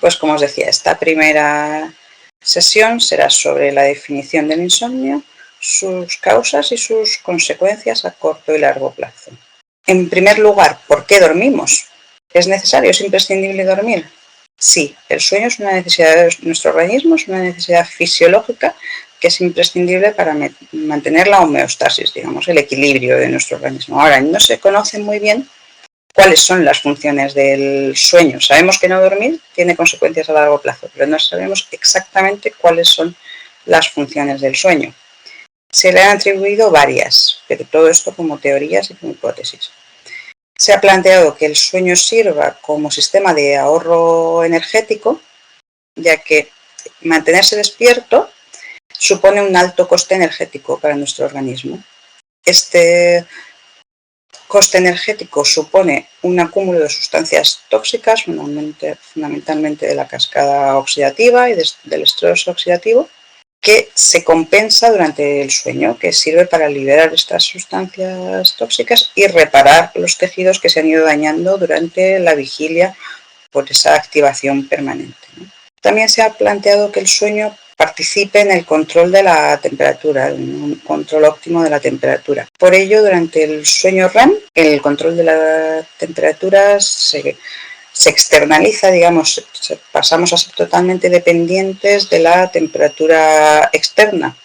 Pues como os decía, esta primera sesión será sobre la definición del insomnio, sus causas y sus consecuencias a corto y largo plazo. En primer lugar, ¿por qué dormimos? ¿Es necesario, es imprescindible dormir? Sí, el sueño es una necesidad de nuestro organismo, es una necesidad fisiológica que es imprescindible para mantener la homeostasis, digamos, el equilibrio de nuestro organismo. Ahora, no se conoce muy bien cuáles son las funciones del sueño. Sabemos que no dormir tiene consecuencias a largo plazo, pero no sabemos exactamente cuáles son las funciones del sueño. Se le han atribuido varias, pero todo esto como teorías y como hipótesis. Se ha planteado que el sueño sirva como sistema de ahorro energético, ya que mantenerse despierto supone un alto coste energético para nuestro organismo. Este coste energético supone un acúmulo de sustancias tóxicas, fundamentalmente de la cascada oxidativa y del estrés oxidativo, que se compensa durante el sueño, que sirve para liberar estas sustancias tóxicas y reparar los tejidos que se han ido dañando durante la vigilia por esa activación permanente. También se ha planteado que el sueño participe en el control de la temperatura, un control óptimo de la temperatura. Por ello, durante el sueño REM, el control de la temperatura se externaliza, digamos, pasamos a ser totalmente dependientes de la temperatura externa.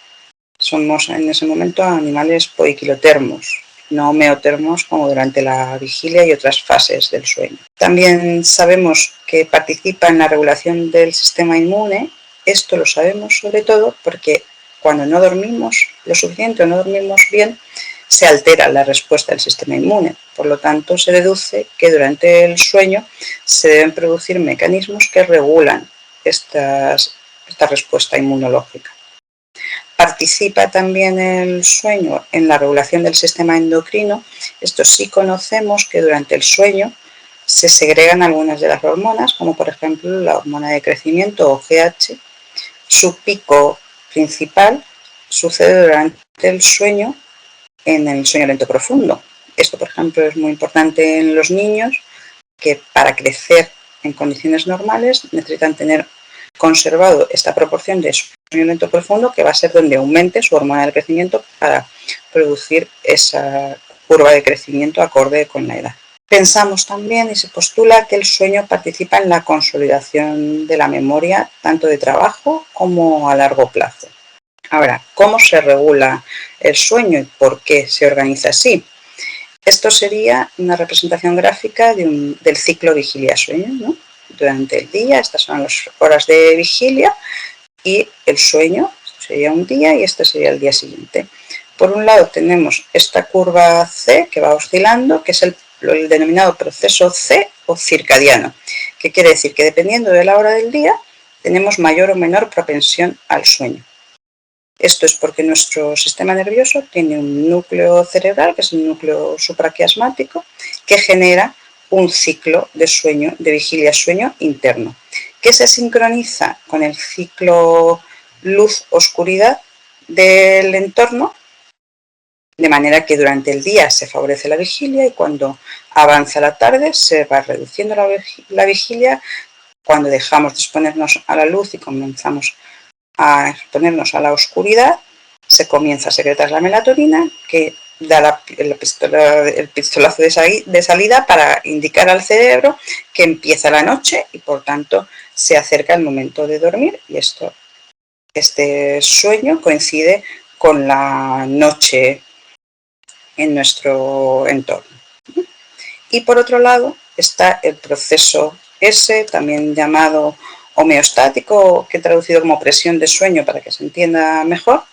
Somos en ese momento animales poiquilotermos, no homeotermos como durante la vigilia y otras fases del sueño. También sabemos que participa en la regulación del sistema inmune. Esto lo sabemos sobre todo porque cuando no dormimos lo suficiente o no dormimos bien, se altera la respuesta del sistema inmune. Por lo tanto, se deduce que durante el sueño se deben producir mecanismos que regulan esta respuesta inmunológica. Participa también el sueño en la regulación del sistema endocrino. Esto sí conocemos que durante el sueño se segregan algunas de las hormonas, como por ejemplo la hormona de crecimiento o GH. Su pico principal sucede durante el sueño, en el sueño lento profundo. Esto, por ejemplo, es muy importante en los niños que para crecer en condiciones normales necesitan tener conservado esta proporción de sueño lento profundo, que va a ser donde aumente su hormona del crecimiento para producir esa curva de crecimiento acorde con la edad. Pensamos también y se postula que el sueño participa en la consolidación de la memoria, tanto de trabajo como a largo plazo. Ahora, ¿cómo se regula el sueño y por qué se organiza así? Esto sería una representación gráfica del ciclo vigilia-sueño, ¿no? Durante el día, estas son las horas de vigilia, y el sueño sería un día y este sería el día siguiente. Por un lado tenemos esta curva C que va oscilando, que es el denominado proceso C o circadiano, que quiere decir que dependiendo de la hora del día tenemos mayor o menor propensión al sueño. Esto es porque nuestro sistema nervioso tiene un núcleo cerebral, que es el núcleo supraquiasmático, que genera un ciclo de sueño, de vigilia-sueño interno, que se sincroniza con el ciclo luz-oscuridad del entorno, de manera que durante el día se favorece la vigilia y cuando avanza la tarde se va reduciendo la vigilia. Cuando dejamos de exponernos a la luz y comenzamos a exponernos a la oscuridad, se comienza a secretar la melatonina, que da el pistolazo de salida para indicar al cerebro que empieza la noche y por tanto se acerca el momento de dormir, y este sueño coincide con la noche en nuestro entorno. Y por otro lado está el proceso S, también llamado homeostático, que he traducido como presión de sueño para que se entienda mejor.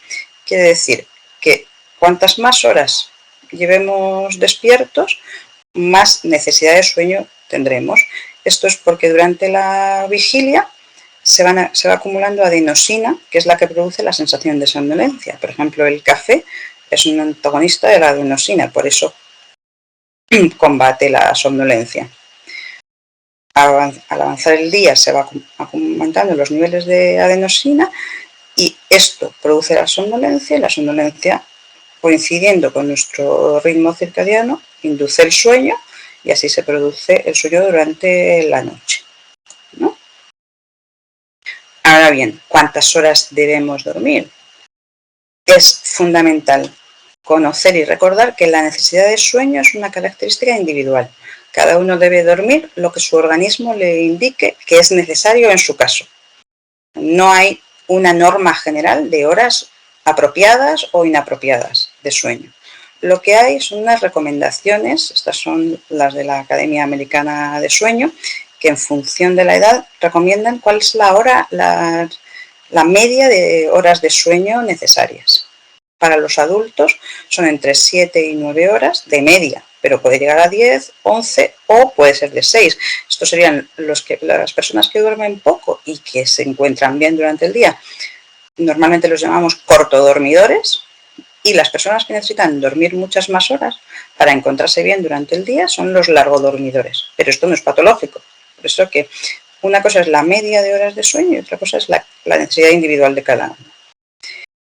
Quiere decir que cuantas más horas llevemos despiertos, más necesidad de sueño tendremos. Esto es porque durante la vigilia se va acumulando adenosina, que es la que produce la sensación de somnolencia. Por ejemplo, el café es un antagonista de la adenosina, por eso combate la somnolencia. Al avanzar el día se va aumentando los niveles de adenosina y esto produce la somnolencia, y la somnolencia, coincidiendo con nuestro ritmo circadiano, induce el sueño y así se produce el sueño durante la noche, ¿no? Ahora bien, ¿cuántas horas debemos dormir? Es fundamental conocer y recordar que la necesidad de sueño es una característica individual. Cada uno debe dormir lo que su organismo le indique que es necesario en su caso. No hay una norma general de horas apropiadas o inapropiadas de sueño. Lo que hay son unas recomendaciones, estas son las de la Academia Americana de Sueño, que en función de la edad recomiendan cuál es la media de horas de sueño necesarias. Para los adultos son entre 7 y 9 horas de media, pero puede llegar a 10, 11 o puede ser de 6. Estos serían las personas que duermen poco y que se encuentran bien durante el día. Normalmente los llamamos cortodormidores, y las personas que necesitan dormir muchas más horas para encontrarse bien durante el día son los largodormidores. Pero esto no es patológico. Por eso que una cosa es la media de horas de sueño y otra cosa es la necesidad individual de cada uno.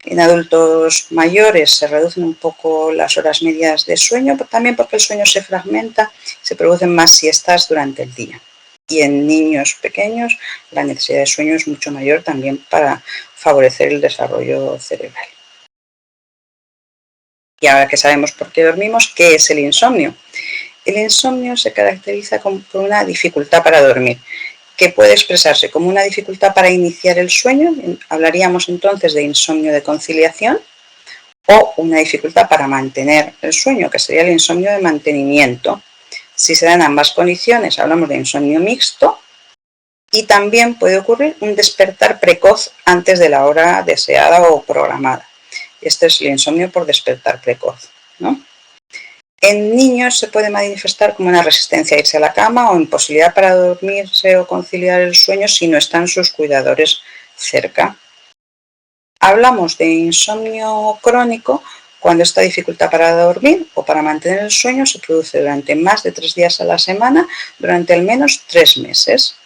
En adultos mayores se reducen un poco las horas medias de sueño, también porque el sueño se fragmenta, se producen más siestas durante el día. Y en niños pequeños la necesidad de sueño es mucho mayor también para favorecer el desarrollo cerebral. Y ahora que sabemos por qué dormimos, ¿qué es el insomnio? El insomnio se caracteriza por una dificultad para dormir, que puede expresarse como una dificultad para iniciar el sueño, hablaríamos entonces de insomnio de conciliación, o una dificultad para mantener el sueño, que sería el insomnio de mantenimiento. Si se dan ambas condiciones, hablamos de insomnio mixto, y también puede ocurrir un despertar precoz antes de la hora deseada o programada. Este es el insomnio por despertar precoz, ¿no? En niños se puede manifestar como una resistencia a irse a la cama o imposibilidad para dormirse o conciliar el sueño si no están sus cuidadores cerca. Hablamos de insomnio crónico cuando esta dificultad para dormir o para mantener el sueño se produce durante más de 3 días a la semana durante al menos 3 meses.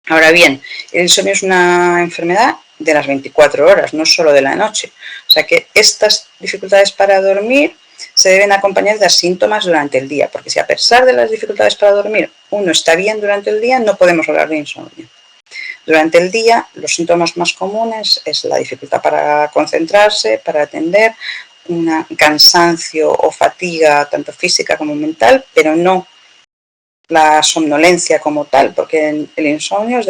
Ahora bien, el insomnio es una enfermedad de las 24 horas, no solo de la noche. O sea que estas dificultades para dormir se deben acompañar de síntomas durante el día, porque si a pesar de las dificultades para dormir uno está bien durante el día, no podemos hablar de insomnio. Durante el día, los síntomas más comunes es la dificultad para concentrarse, para atender, un cansancio o fatiga tanto física como mental, pero no la somnolencia como tal, porque el insomnio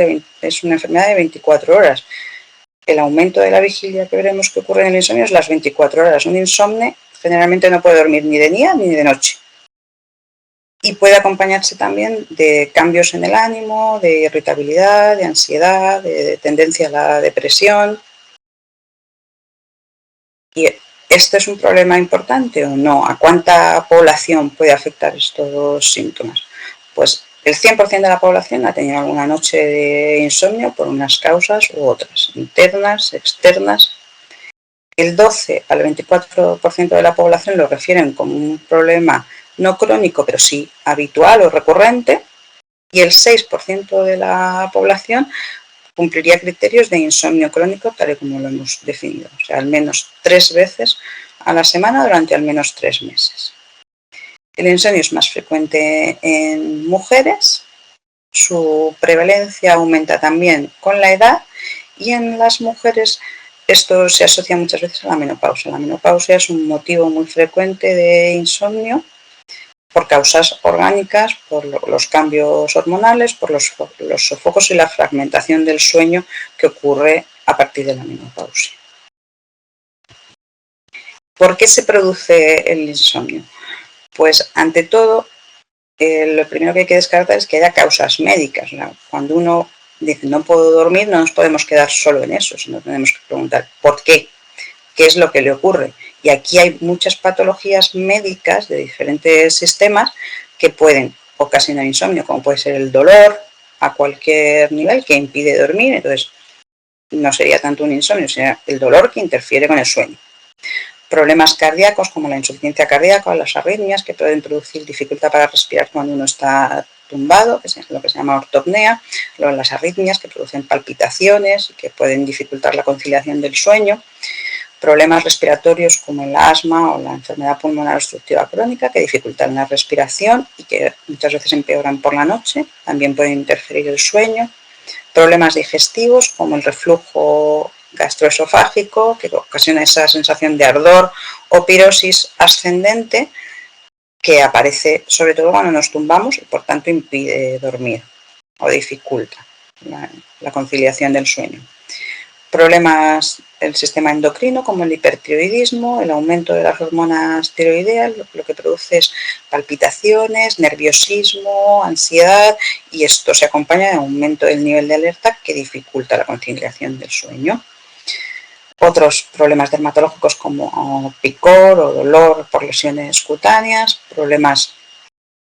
es una enfermedad de 24 horas. El aumento de la vigilia que veremos que ocurre en el insomnio es las 24 horas. Un insomne generalmente no puede dormir ni de día ni de noche. Y puede acompañarse también de cambios en el ánimo, de irritabilidad, de ansiedad, de tendencia a la depresión. ¿Y este es un problema importante o no? ¿A cuánta población puede afectar estos síntomas? Pues el 100% de la población ha tenido alguna noche de insomnio por unas causas u otras, internas, externas. El 12 al 24% de la población lo refieren como un problema no crónico, pero sí habitual o recurrente, y el 6% de la población cumpliría criterios de insomnio crónico tal y como lo hemos definido, o sea, al menos 3 veces a la semana durante al menos 3 meses. El insomnio es más frecuente en mujeres, su prevalencia aumenta también con la edad y en las mujeres esto se asocia muchas veces a la menopausia. La menopausia es un motivo muy frecuente de insomnio por causas orgánicas, por los cambios hormonales, por los sofocos y la fragmentación del sueño que ocurre a partir de la menopausia. ¿Por qué se produce el insomnio? Pues ante todo, lo primero que hay que descartar es que haya causas médicas. Cuando uno dice no puedo dormir, no nos podemos quedar solo en eso, sino tenemos que preguntar ¿por qué? ¿Qué es lo que le ocurre? Y aquí hay muchas patologías médicas de diferentes sistemas que pueden ocasionar insomnio, como puede ser el dolor a cualquier nivel que impide dormir, entonces no sería tanto un insomnio, sería el dolor que interfiere con el sueño. Problemas cardíacos como la insuficiencia cardíaca o las arritmias que pueden producir dificultad para respirar cuando uno está tumbado, que es lo que se llama ortopnea, luego las arritmias que producen palpitaciones y que pueden dificultar la conciliación del sueño. Problemas respiratorios como el asma o la enfermedad pulmonar obstructiva crónica que dificultan la respiración y que muchas veces empeoran por la noche, también pueden interferir el sueño. Problemas digestivos como el reflujo gastroesofágico, que ocasiona esa sensación de ardor o pirosis ascendente que aparece sobre todo cuando nos tumbamos y por tanto impide dormir o dificulta la conciliación del sueño. Problemas del sistema endocrino como el hipertiroidismo, el aumento de las hormonas tiroideas, lo que produce es palpitaciones, nerviosismo, ansiedad, y esto se acompaña de aumento del nivel de alerta que dificulta la conciliación del sueño. Otros problemas dermatológicos como picor o dolor por lesiones cutáneas, problemas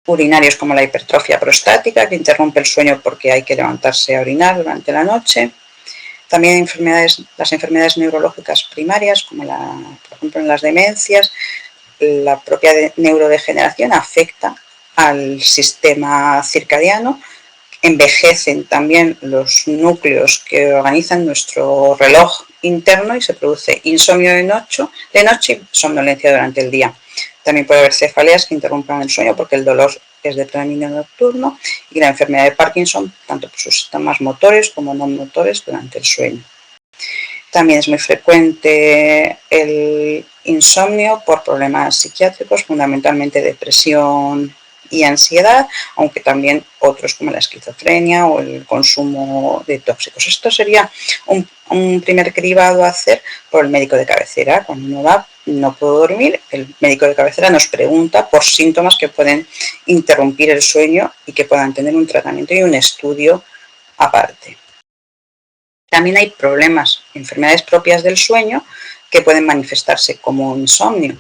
urinarios como la hipertrofia prostática que interrumpe el sueño porque hay que levantarse a orinar durante la noche. También las enfermedades neurológicas primarias, como por ejemplo en las demencias, la propia neurodegeneración afecta al sistema circadiano, envejecen también los núcleos que organizan nuestro reloj interno y se produce insomnio de noche y somnolencia durante el día. También puede haber cefaleas que interrumpan el sueño porque el dolor es de predominio nocturno y la enfermedad de Parkinson, tanto por sus sistemas motores como no motores durante el sueño. También es muy frecuente el insomnio por problemas psiquiátricos, fundamentalmente depresión y ansiedad, aunque también otros como la esquizofrenia o el consumo de tóxicos. Esto sería un primer cribado a hacer por el médico de cabecera. Cuando uno va, no puedo dormir, el médico de cabecera nos pregunta por síntomas que pueden interrumpir el sueño y que puedan tener un tratamiento y un estudio aparte. También hay problemas, enfermedades propias del sueño que pueden manifestarse como insomnio.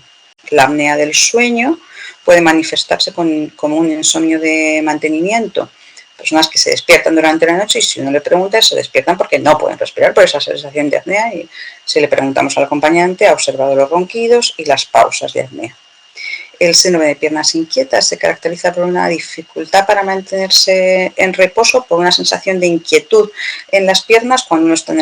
La apnea del sueño puede manifestarse como un insomnio de mantenimiento. Personas que se despiertan durante la noche y si uno le pregunta, se despiertan porque no pueden respirar por esa sensación de apnea, y si le preguntamos al acompañante, ha observado los ronquidos y las pausas de apnea. El síndrome de piernas inquietas se caracteriza por una dificultad para mantenerse en reposo, por una sensación de inquietud en las piernas cuando uno está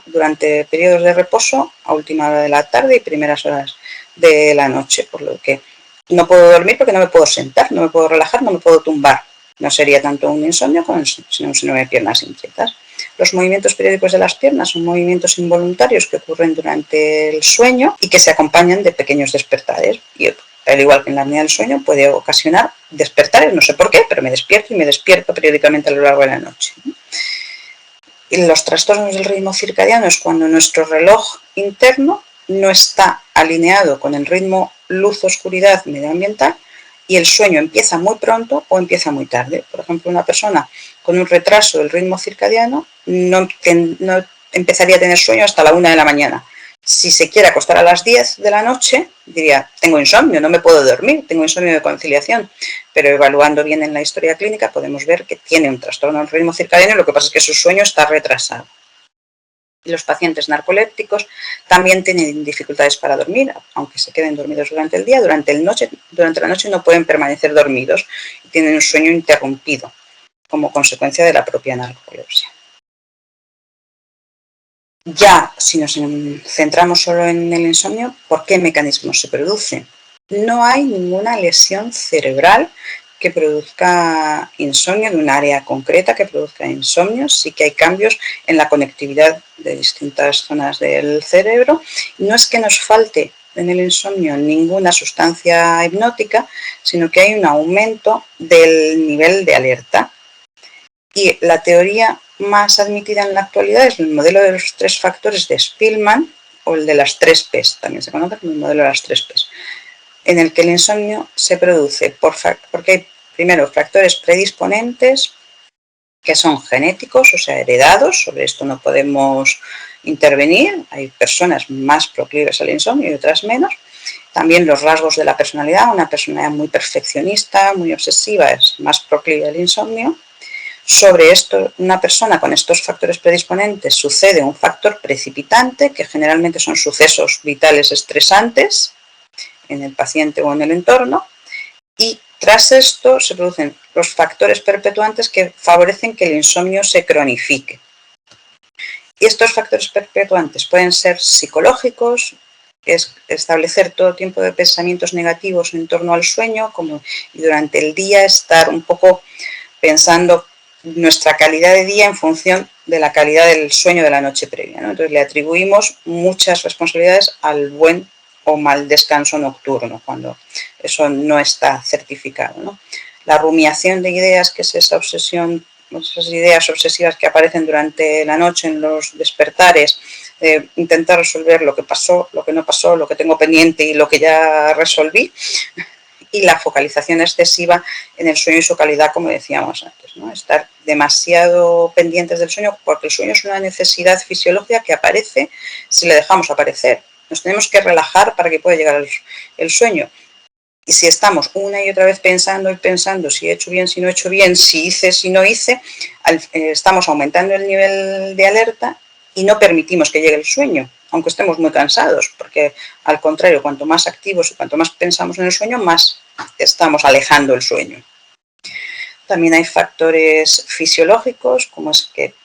durante periodos de reposo a última hora de la tarde y primeras horas de la noche, por lo que no puedo dormir porque no me puedo sentar, no me puedo relajar, no me puedo tumbar. No sería tanto un insomnio sino un síndrome de piernas inquietas. Los movimientos periódicos de las piernas son movimientos involuntarios que ocurren durante el sueño y que se acompañan de pequeños despertares. Y al igual que en la apnea del sueño, puede ocasionar despertares, no sé por qué, pero me despierto periódicamente a lo largo de la noche. Y los trastornos del ritmo circadiano es cuando nuestro reloj interno no está alineado con el ritmo luz-oscuridad medioambiental y el sueño empieza muy pronto o empieza muy tarde. Por ejemplo, una persona con un retraso del ritmo circadiano no empezaría a tener sueño hasta la 1 de la mañana. Si se quiere acostar a las 10 de la noche, diría, tengo insomnio, no me puedo dormir, tengo insomnio de conciliación. Pero evaluando bien en la historia clínica podemos ver que tiene un trastorno del ritmo circadiano, lo que pasa es que su sueño está retrasado. Y los pacientes narcolépticos también tienen dificultades para dormir, aunque se queden dormidos durante el día, durante la noche no pueden permanecer dormidos y tienen un sueño interrumpido como consecuencia de la propia narcolepsia. Ya, si nos centramos solo en el insomnio, ¿por qué mecanismos se produce? No hay ninguna lesión cerebral que produzca insomnio, de un área concreta que produzca insomnio. Sí que hay cambios en la conectividad de distintas zonas del cerebro. No es que nos falte en el insomnio ninguna sustancia hipnótica, sino que hay un aumento del nivel de alerta. Y la teoría más admitida en la actualidad es el modelo de los 3 factores de Spielman, o el de las 3 P's, también se conoce como el modelo de las 3 P's, en el que el insomnio se produce porque hay primero factores predisponentes que son genéticos, o sea, heredados, sobre esto no podemos intervenir, hay personas más proclives al insomnio y otras menos. También los rasgos de la personalidad, una personalidad muy perfeccionista, muy obsesiva, es más proclive al insomnio. Sobre esto, una persona con estos factores predisponentes sucede un factor precipitante, que generalmente son sucesos vitales estresantes en el paciente o en el entorno, y tras esto se producen los factores perpetuantes que favorecen que el insomnio se cronifique. Y estos factores perpetuantes pueden ser psicológicos, es establecer todo tipo de pensamientos negativos en torno al sueño, y durante el día estar un poco pensando nuestra calidad de día en función de la calidad del sueño de la noche previa, ¿no? Entonces le atribuimos muchas responsabilidades al buen o mal descanso nocturno, cuando eso no está certificado, ¿no? La rumiación de ideas, que es esa obsesión, esas ideas obsesivas que aparecen durante la noche en los despertares, intentar resolver lo que pasó, lo que no pasó, lo que tengo pendiente y lo que ya resolví, y la focalización excesiva en el sueño y su calidad, como decíamos antes, ¿no? Estar demasiado pendientes del sueño, porque el sueño es una necesidad fisiológica que aparece si le dejamos aparecer. Nos tenemos que relajar para que pueda llegar el sueño. Y si estamos una y otra vez pensando y pensando si he hecho bien, si no he hecho bien, si hice, si no hice, estamos aumentando el nivel de alerta y no permitimos que llegue el sueño, aunque estemos muy cansados, porque al contrario, cuanto más activos y cuanto más pensamos en el sueño, más estamos alejando el sueño. También hay factores fisiológicos, como es que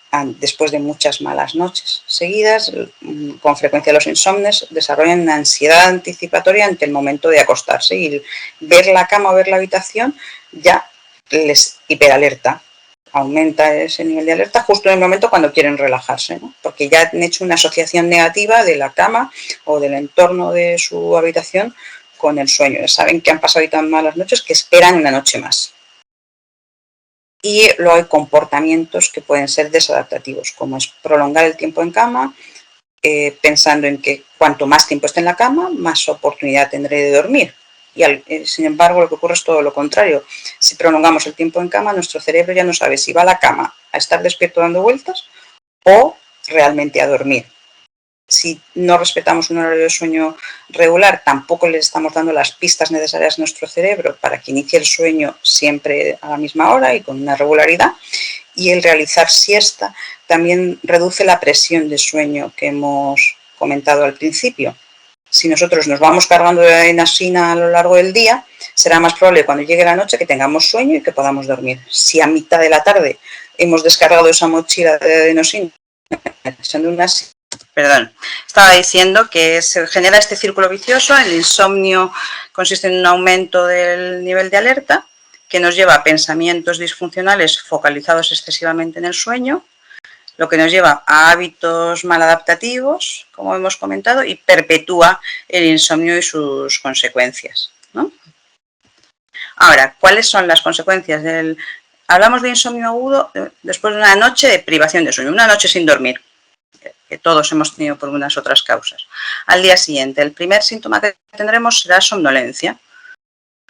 después de muchas malas noches seguidas, con frecuencia los insomnes desarrollan una ansiedad anticipatoria ante el momento de acostarse, y ver la cama o ver la habitación ya les hiperalerta, aumenta ese nivel de alerta justo en el momento cuando quieren relajarse, ¿no? Porque ya han hecho una asociación negativa de la cama o del entorno de su habitación con el sueño. Saben que han pasado tan malas noches que esperan una noche más. Y luego hay comportamientos que pueden ser desadaptativos, como es prolongar el tiempo en cama, pensando en que cuanto más tiempo esté en la cama, más oportunidad tendré de dormir. Y sin embargo, lo que ocurre es todo lo contrario. Si prolongamos el tiempo en cama, nuestro cerebro ya no sabe si va a la cama a estar despierto dando vueltas o realmente a dormir. Si no respetamos un horario de sueño regular, tampoco le estamos dando las pistas necesarias a nuestro cerebro para que inicie el sueño siempre a la misma hora y con una regularidad. Y el realizar siesta también reduce la presión de sueño que hemos comentado al principio. Si nosotros nos vamos cargando de adenosina a lo largo del día, será más probable cuando llegue la noche que tengamos sueño y que podamos dormir. Si a mitad de la tarde hemos descargado esa mochila de adenosina, estaba diciendo que se genera este círculo vicioso. El insomnio consiste en un aumento del nivel de alerta que nos lleva a pensamientos disfuncionales focalizados excesivamente en el sueño, lo que nos lleva a hábitos maladaptativos, como hemos comentado, y perpetúa el insomnio y sus consecuencias, ¿no? Ahora, ¿cuáles son las consecuencias del...? Hablamos de insomnio agudo después de una noche de privación de sueño, una noche sin dormir, que todos hemos tenido por unas otras causas. Al día siguiente, el primer síntoma que tendremos será somnolencia.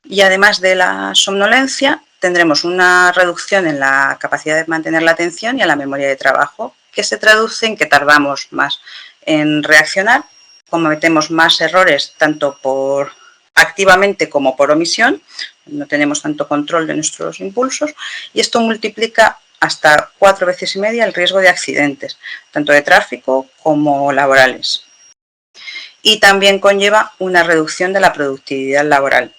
Y además de la somnolencia, tendremos una reducción en la capacidad de mantener la atención y en la memoria de trabajo, que se traduce en que tardamos más en reaccionar, cometemos más errores tanto por activamente como por omisión, no tenemos tanto control de nuestros impulsos, y esto multiplica hasta 4 veces y media el riesgo de accidentes, tanto de tráfico como laborales. Y también conlleva una reducción de la productividad laboral.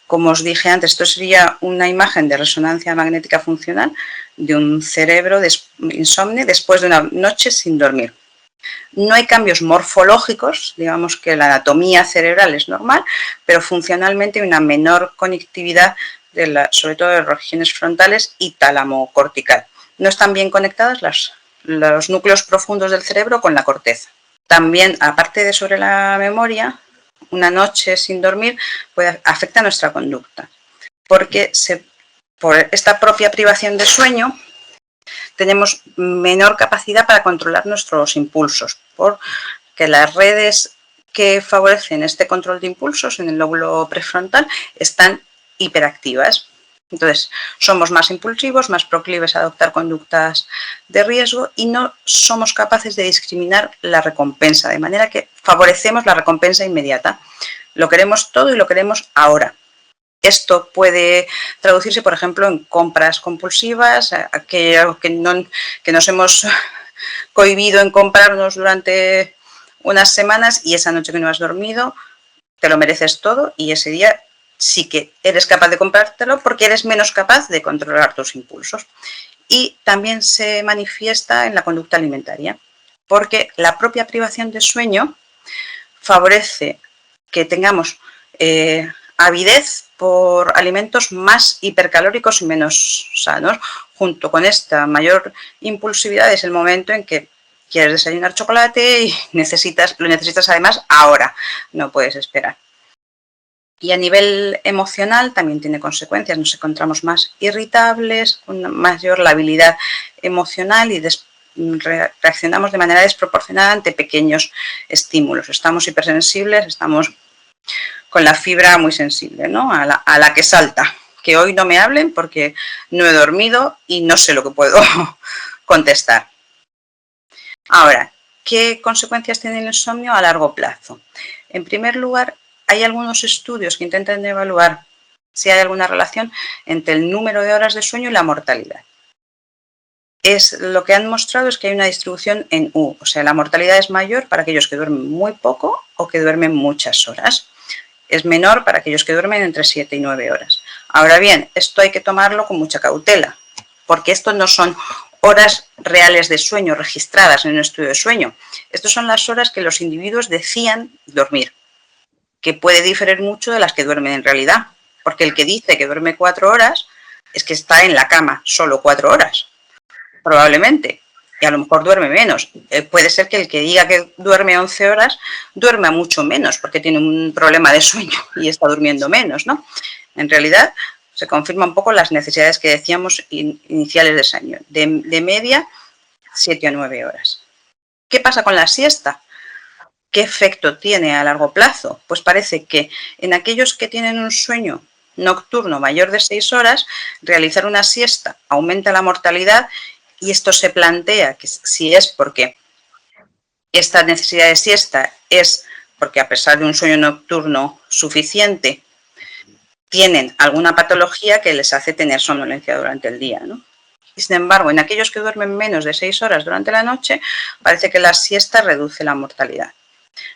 Como os dije antes, esto sería una imagen de resonancia magnética funcional de un cerebro insomne después de una noche sin dormir. No hay cambios morfológicos, digamos que la anatomía cerebral es normal, pero funcionalmente hay una menor conectividad, sobre todo de las regiones frontales y tálamo cortical. No están bien conectadas los núcleos profundos del cerebro con la corteza. También, aparte de sobre la memoria, una noche sin dormir afecta a nuestra conducta, porque por esta propia privación de sueño tenemos menor capacidad para controlar nuestros impulsos, porque las redes que favorecen este control de impulsos en el lóbulo prefrontal están hiperactivas. Entonces, somos más impulsivos, más proclives a adoptar conductas de riesgo y no somos capaces de discriminar la recompensa, de manera que favorecemos la recompensa inmediata. Lo queremos todo y lo queremos ahora. Esto puede traducirse, por ejemplo, en compras compulsivas, que nos hemos cohibido en comprarnos durante unas semanas, y esa noche que no has dormido te lo mereces todo, y ese día sí que eres capaz de comprártelo porque eres menos capaz de controlar tus impulsos. Y también se manifiesta en la conducta alimentaria, porque la propia privación de sueño favorece que tengamos avidez por alimentos más hipercalóricos y menos sanos. Junto con esta mayor impulsividad es el momento en que quieres desayunar chocolate y lo necesitas además ahora, no puedes esperar. Y a nivel emocional también tiene consecuencias, nos encontramos más irritables, con una mayor labilidad emocional y reaccionamos de manera desproporcionada ante pequeños estímulos. Estamos hipersensibles, estamos con la fibra muy sensible, ¿no? A la que salta. Que hoy no me hablen porque no he dormido y no sé lo que puedo contestar. Ahora, ¿qué consecuencias tiene el insomnio a largo plazo? En primer lugar, hay algunos estudios que intentan evaluar si hay alguna relación entre el número de horas de sueño y la mortalidad. Lo que han mostrado es que hay una distribución en U, o sea, la mortalidad es mayor para aquellos que duermen muy poco o que duermen muchas horas. Es menor para aquellos que duermen entre 7 y 9 horas. Ahora bien, esto hay que tomarlo con mucha cautela, porque esto no son horas reales de sueño registradas en un estudio de sueño. Estas son las horas que los individuos decían dormir, que puede diferir mucho de las que duermen en realidad, porque el que dice que duerme 4 horas es que está en la cama solo 4 horas, probablemente, y a lo mejor duerme menos. Puede ser que el que diga que duerme 11 horas duerma mucho menos porque tiene un problema de sueño y está durmiendo menos, ¿no? En realidad se confirman un poco las necesidades que decíamos iniciales de sueño, de media 7 a 9 horas. ¿Qué pasa con la siesta? ¿Qué efecto tiene a largo plazo? Pues parece que en aquellos que tienen un sueño nocturno mayor de 6 horas, realizar una siesta aumenta la mortalidad. Y esto se plantea que si es porque esta necesidad de siesta es porque a pesar de un sueño nocturno suficiente, tienen alguna patología que les hace tener somnolencia durante el día, ¿no? Y sin embargo, en aquellos que duermen menos de 6 horas durante la noche, parece que la siesta reduce la mortalidad.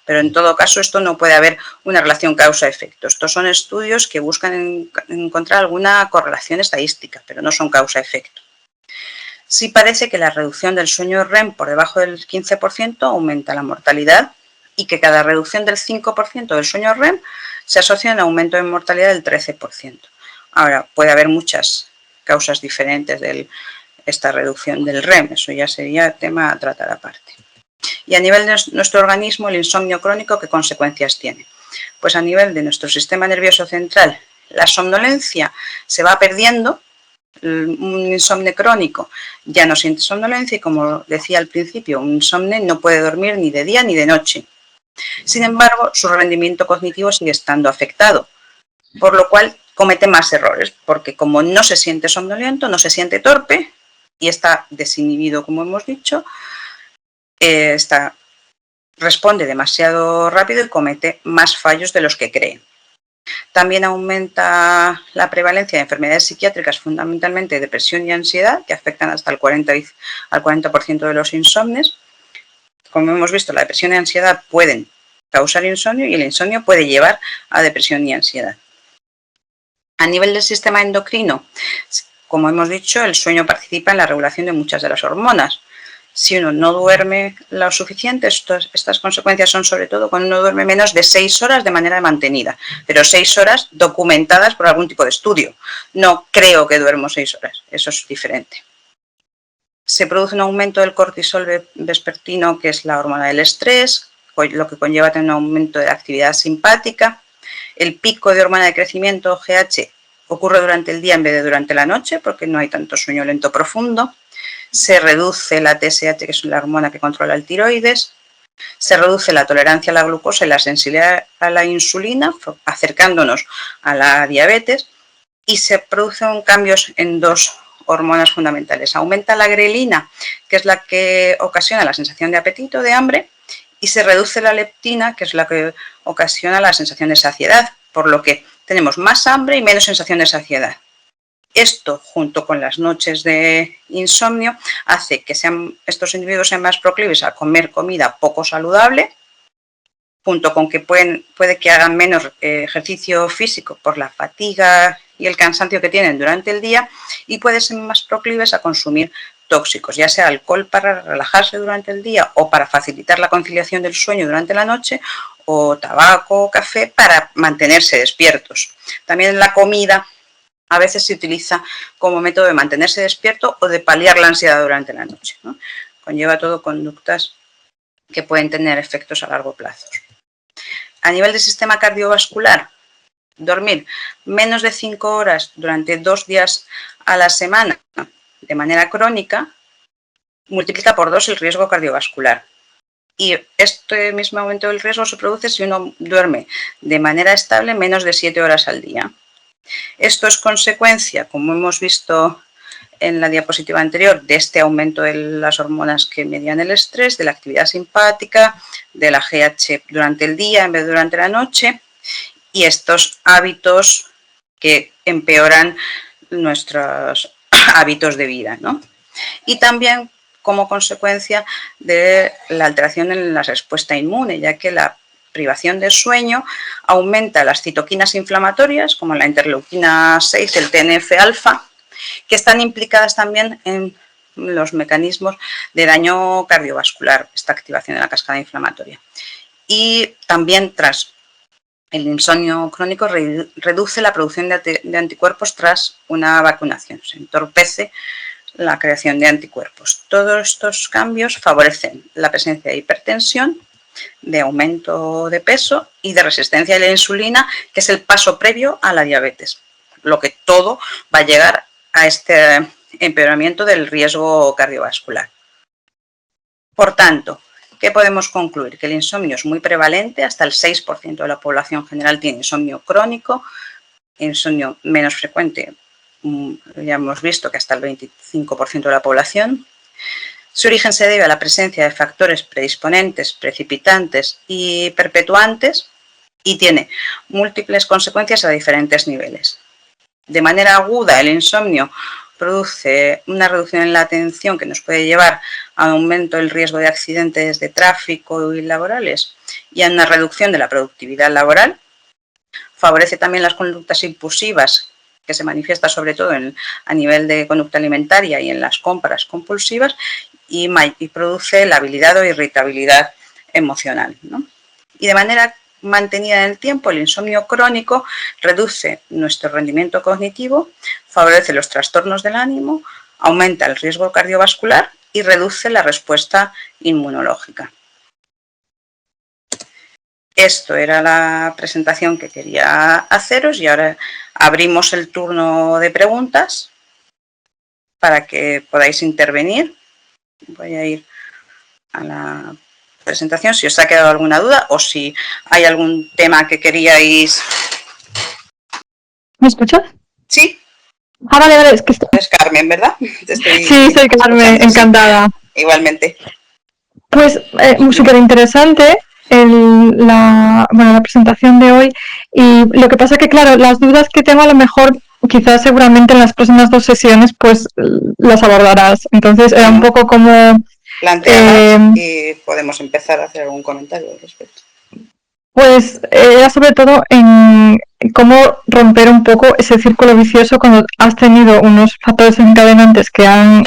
Pero en todo caso, esto no puede haber una relación causa-efecto. Estos son estudios que buscan encontrar alguna correlación estadística, pero no son causa-efecto. Sí parece que la reducción del sueño REM por debajo del 15% aumenta la mortalidad y que cada reducción del 5% del sueño REM se asocia a un aumento de mortalidad del 13%. Ahora, puede haber muchas causas diferentes de esta reducción del REM, eso ya sería tema a tratar aparte. Y a nivel de nuestro organismo, el insomnio crónico, ¿qué consecuencias tiene? Pues a nivel de nuestro sistema nervioso central, la somnolencia se va perdiendo. Un insomnio crónico ya no siente somnolencia y, como decía al principio, un insomnio no puede dormir ni de día ni de noche. Sin embargo, su rendimiento cognitivo sigue estando afectado, por lo cual comete más errores, porque como no se siente somnoliento, no se siente torpe y está desinhibido, como hemos dicho, responde demasiado rápido y comete más fallos de los que cree. También aumenta la prevalencia de enfermedades psiquiátricas, fundamentalmente depresión y ansiedad, que afectan hasta al 40% de los insomnes. Como hemos visto, la depresión y ansiedad pueden causar insomnio y el insomnio puede llevar a depresión y ansiedad. A nivel del sistema endocrino, como hemos dicho, el sueño participa en la regulación de muchas de las hormonas. Si uno no duerme lo suficiente, estas consecuencias son sobre todo cuando uno duerme menos de 6 horas de manera mantenida, pero 6 horas documentadas por algún tipo de estudio. No creo que duermo 6 horas, eso es diferente. Se produce un aumento del cortisol vespertino, que es la hormona del estrés, lo que conlleva tener un aumento de la actividad simpática. El pico de hormona de crecimiento, GH, ocurre durante el día en vez de durante la noche, porque no hay tanto sueño lento profundo. Se reduce la TSH, que es la hormona que controla el tiroides. Se reduce la tolerancia a la glucosa y la sensibilidad a la insulina, acercándonos a la diabetes. Y se producen cambios en dos hormonas fundamentales. Aumenta la grelina, que es la que ocasiona la sensación de apetito, de hambre, y se reduce la leptina, que es la que ocasiona la sensación de saciedad, por lo que tenemos más hambre y menos sensación de saciedad. Esto, junto con las noches de insomnio, hace que estos individuos sean más proclives a comer comida poco saludable, junto con que puede que hagan menos ejercicio físico por la fatiga y el cansancio que tienen durante el día, y pueden ser más proclives a consumir tóxicos, ya sea alcohol para relajarse durante el día o para facilitar la conciliación del sueño durante la noche, o tabaco o café para mantenerse despiertos. También la comida a veces se utiliza como método de mantenerse despierto o de paliar la ansiedad durante la noche, ¿no? Conlleva todo conductas que pueden tener efectos a largo plazo. A nivel del sistema cardiovascular, dormir menos de 5 horas durante 2 días a la semana de manera crónica multiplica por 2 el riesgo cardiovascular. Y este mismo aumento del riesgo se produce si uno duerme de manera estable menos de 7 horas al día. Esto es consecuencia, como hemos visto en la diapositiva anterior, de este aumento de las hormonas que median el estrés, de la actividad simpática, de la GH durante el día en vez de durante la noche, y estos hábitos que empeoran nuestros hábitos de vida, ¿no? Y también como consecuencia de la alteración en la respuesta inmune, ya que la privación de sueño aumenta las citoquinas inflamatorias, como la interleuquina 6, el TNF-alfa, que están implicadas también en los mecanismos de daño cardiovascular, esta activación de la cascada inflamatoria. Y también tras el insomnio crónico reduce la producción de anticuerpos tras una vacunación, se entorpece la creación de anticuerpos. Todos estos cambios favorecen la presencia de hipertensión, de aumento de peso y de resistencia a la insulina, que es el paso previo a la diabetes, lo que todo va a llegar a este empeoramiento del riesgo cardiovascular. Por tanto, ¿qué podemos concluir? Que el insomnio es muy prevalente, hasta el 6% de la población general tiene insomnio crónico, insomnio menos frecuente, ya hemos visto que hasta el 25% de la población. Su origen se debe a la presencia de factores predisponentes, precipitantes y perpetuantes y tiene múltiples consecuencias a diferentes niveles. De manera aguda, el insomnio produce una reducción en la atención que nos puede llevar a un aumento del riesgo de accidentes de tráfico y laborales y a una reducción de la productividad laboral. Favorece también las conductas impulsivas, que se manifiesta sobre todo a nivel de conducta alimentaria y en las compras compulsivas, y produce la habilidad o irritabilidad emocional, ¿no? Y de manera mantenida en el tiempo, el insomnio crónico reduce nuestro rendimiento cognitivo, favorece los trastornos del ánimo, aumenta el riesgo cardiovascular y reduce la respuesta inmunológica. Esto era la presentación que quería haceros y ahora abrimos el turno de preguntas para que podáis intervenir. Voy a ir a la presentación si os ha quedado alguna duda o si hay algún tema que queríais. ¿Me escuchas? Sí. Ah, vale, es que Es Carmen, ¿verdad? Sí, soy Carmen, encantada. Sí. Igualmente. Pues súper interesante la presentación de hoy, y lo que pasa que, claro, las dudas que tengo a lo mejor, quizás seguramente en las próximas 2 sesiones, pues las abordarás. Entonces era un poco como... Planteadas y podemos empezar a hacer algún comentario al respecto. Pues era sobre todo en cómo romper un poco ese círculo vicioso cuando has tenido unos factores encadenantes que han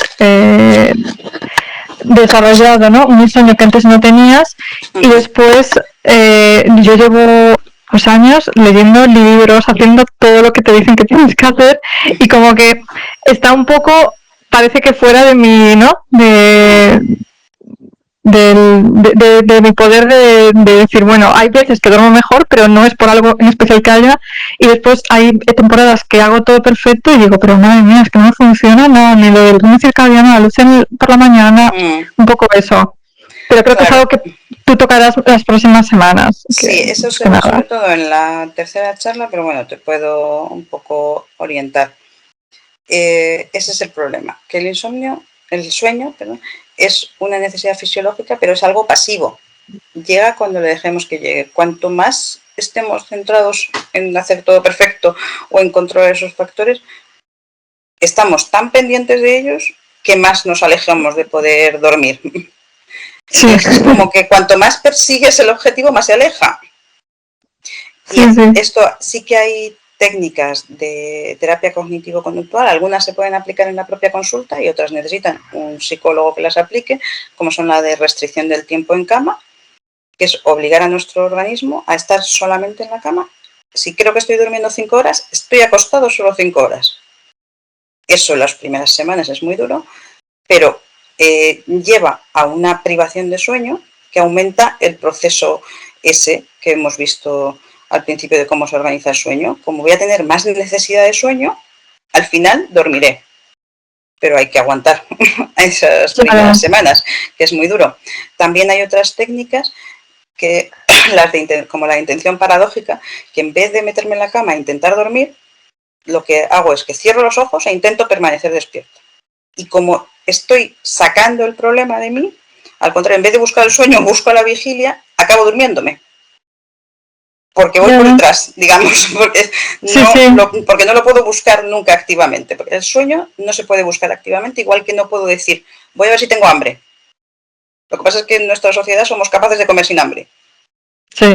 desarrollado, ¿no?, un insomnio que antes no tenías, y después yo llevo pues años leyendo libros, haciendo todo lo que te dicen que tienes que hacer, y como que está un poco, parece que fuera de mi, ¿no?, de mi poder de decir, bueno, hay veces que duermo mejor, pero no es por algo en especial que haya, y después hay temporadas que hago todo perfecto y digo, pero madre mía, es que no me funciona nada, ni lo del ritmo circadiano, la luz por la mañana, un poco eso. Pero creo que es algo que tú tocarás las próximas semanas. Sí, eso se ve sobre todo en la tercera charla, pero bueno, te puedo un poco orientar. Ese es el problema, que el sueño, es una necesidad fisiológica, pero es algo pasivo. Llega cuando le dejemos que llegue. Cuanto más estemos centrados en hacer todo perfecto o en controlar esos factores, estamos tan pendientes de ellos que más nos alejamos de poder dormir. Sí. Entonces, es como que cuanto más persigues el objetivo, más se aleja. Y esto sí que hay técnicas de terapia cognitivo-conductual, algunas se pueden aplicar en la propia consulta y otras necesitan un psicólogo que las aplique, como son la de restricción del tiempo en cama, que es obligar a nuestro organismo a estar solamente en la cama. Si creo que estoy durmiendo 5 horas, estoy acostado solo 5 horas. Eso en las primeras semanas es muy duro, pero lleva a una privación de sueño que aumenta el proceso ese que hemos visto al principio de cómo se organiza el sueño. Como voy a tener más necesidad de sueño, al final dormiré, pero hay que aguantar esas primeras semanas, que es muy duro. También hay otras técnicas que como la intención paradójica, que en vez de meterme en la cama e intentar dormir, lo que hago es que cierro los ojos e intento permanecer despierto. Y como estoy sacando el problema de mí, al contrario, en vez de buscar el sueño, busco la vigilia, acabo durmiéndome. Porque voy por detrás, digamos, porque no lo puedo buscar nunca activamente. Porque el sueño no se puede buscar activamente, igual que no puedo decir, voy a ver si tengo hambre. Lo que pasa es que en nuestra sociedad somos capaces de comer sin hambre. Sí.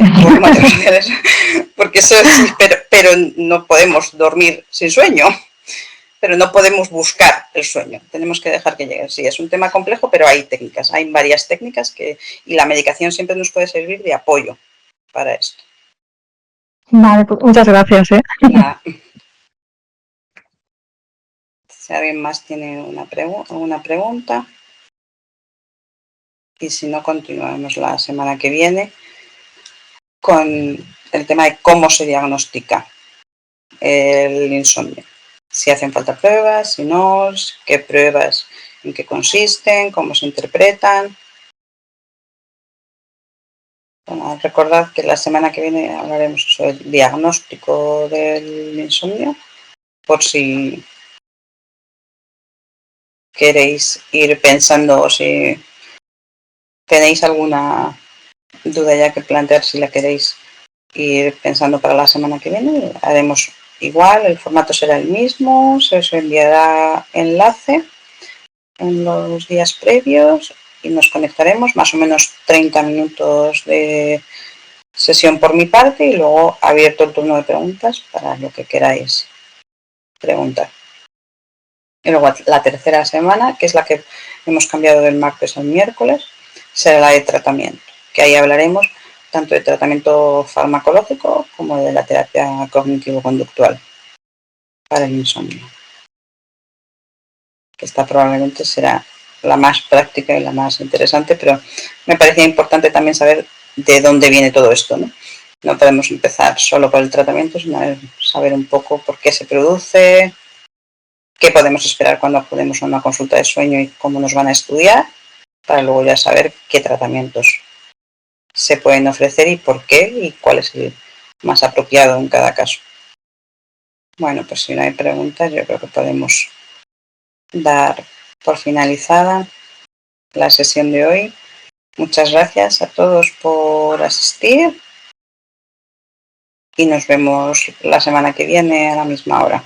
Porque eso sí, pero no podemos dormir sin sueño. Pero no podemos buscar el sueño. Tenemos que dejar que llegue. Sí, es un tema complejo, pero hay técnicas. Hay varias técnicas y la medicación siempre nos puede servir de apoyo para esto. Vale, pues muchas gracias. Nada. Si alguien más tiene una pregunta. Y si no, continuaremos la semana que viene con el tema de cómo se diagnostica el insomnio. Si hacen falta pruebas, si no, qué pruebas, en qué consisten, cómo se interpretan. Bueno, recordad que la semana que viene hablaremos sobre el diagnóstico del insomnio, por si queréis ir pensando o si tenéis alguna duda ya que plantear, si la queréis ir pensando para la semana que viene. Haremos igual, el formato será el mismo, se os enviará enlace en los días previos y nos conectaremos, más o menos 30 minutos de sesión por mi parte y luego abierto el turno de preguntas para lo que queráis preguntar. Y luego la tercera semana, que es la que hemos cambiado del martes al miércoles, será la de tratamiento, que ahí hablaremos tanto de tratamiento farmacológico como de la terapia cognitivo-conductual para el insomnio. Que esta probablemente será la más práctica y la más interesante, pero me parecía importante también saber de dónde viene todo esto, ¿no? No podemos empezar solo por el tratamiento, sino saber un poco por qué se produce, qué podemos esperar cuando acudimos a una consulta de sueño y cómo nos van a estudiar, para luego ya saber qué tratamientos se pueden ofrecer y por qué y cuál es el más apropiado en cada caso. Bueno, pues si no hay preguntas, yo creo que podemos dar por finalizada la sesión de hoy. Muchas gracias a todos por asistir y nos vemos la semana que viene a la misma hora.